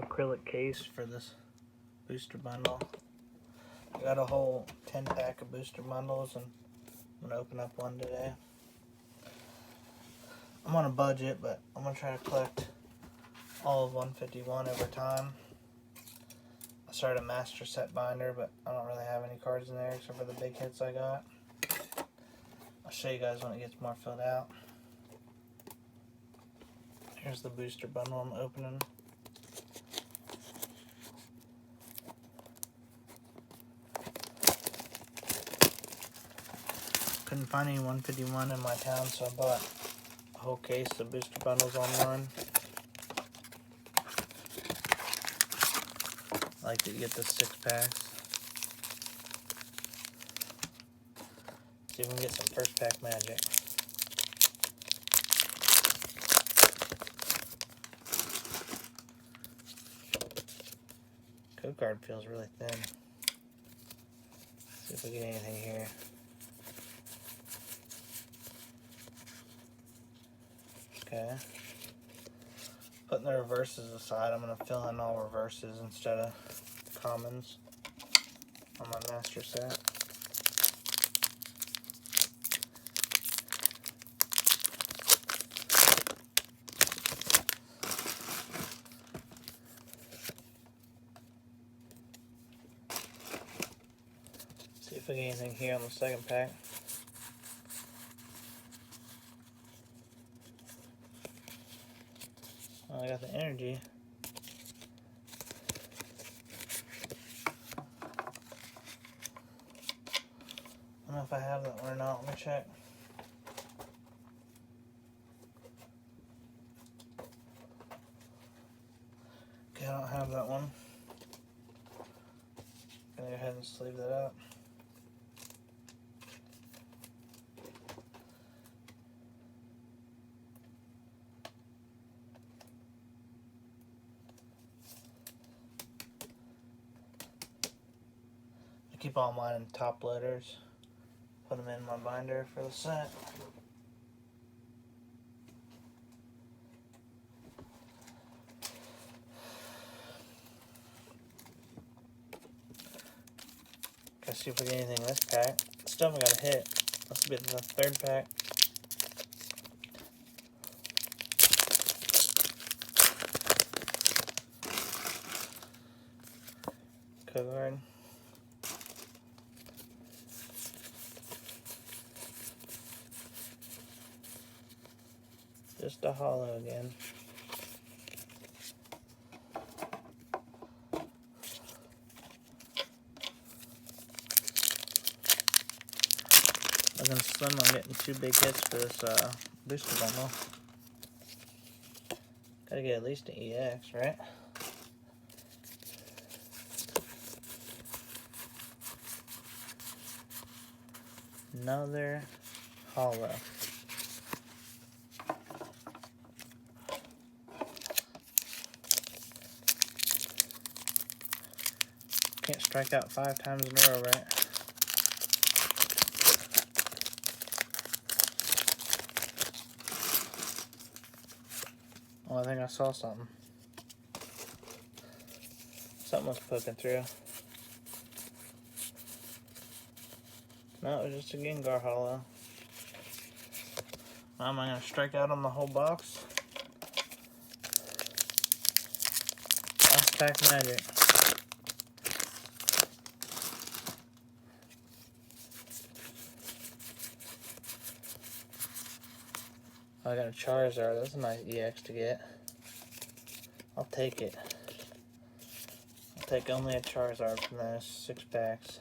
acrylic case for this booster bundle. I got a whole 10-pack of booster bundles, and I'm going to open up one today. I'm on a budget, but I'm going to try to collect all of 151 over time. I started a master set binder, but I don't really have any cards in there except for the big hits I got. I'll show you guys when it gets more filled out. Here's the booster bundle I'm opening. Couldn't find any 151 in my town, so I bought a whole case of booster bundles online. I like to get the 6-packs. See if we can get some first pack magic. Code card feels really thin. See if we get anything here. Okay. Putting the reverses aside, I'm going to fill in all reverses instead of commons on my master set. See if we get anything here on the second pack. Oh, I got the energy. I don't know if I have that one or not. Let me check. Okay, I don't have that one. I'm gonna go ahead and sleeve that up. I keep all mine in top loaders. Put them in my binder for the set. Let's see if we get anything in this pack. Still haven't got a hit. Let's get the third pack. Code card. Just a hollow again. I'm gonna slim on getting 2 big hits for this booster bundle. Gotta get at least an EX, right? Another hollow. Can't strike out 5 times in a row, right? Oh, I think I saw something. Something was poking through. No, it was just a Gengar hollow. Now am I going to strike out on the whole box? Last pack magic. I got a Charizard. That's a nice EX to get. I'll take it. I'll take only a Charizard from those 6 packs.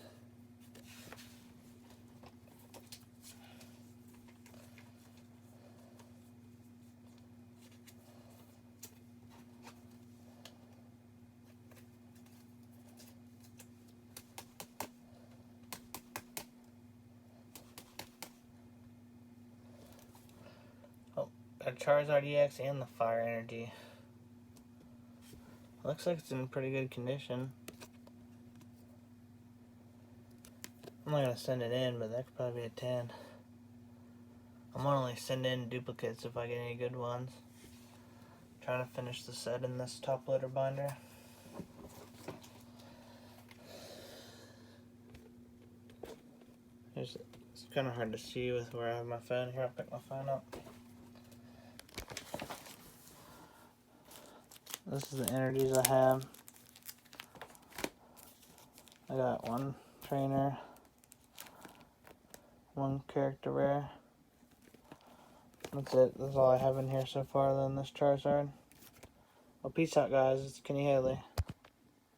A Charizard EX and the Fire Energy. Looks like it's in pretty good condition. I'm not going to send it in, but that could probably be a 10. I'm going to only send in duplicates if I get any good ones. I'm trying to finish the set in this top loader binder. energies. It's kind of hard to see with where I have my phone. Here, I'll pick my phone up. This is the energies I have. I got one trainer, one character rare. That's it. That's all I have in here so far. Then this Charizard. Well, peace out, guys. It's Kenny Haley.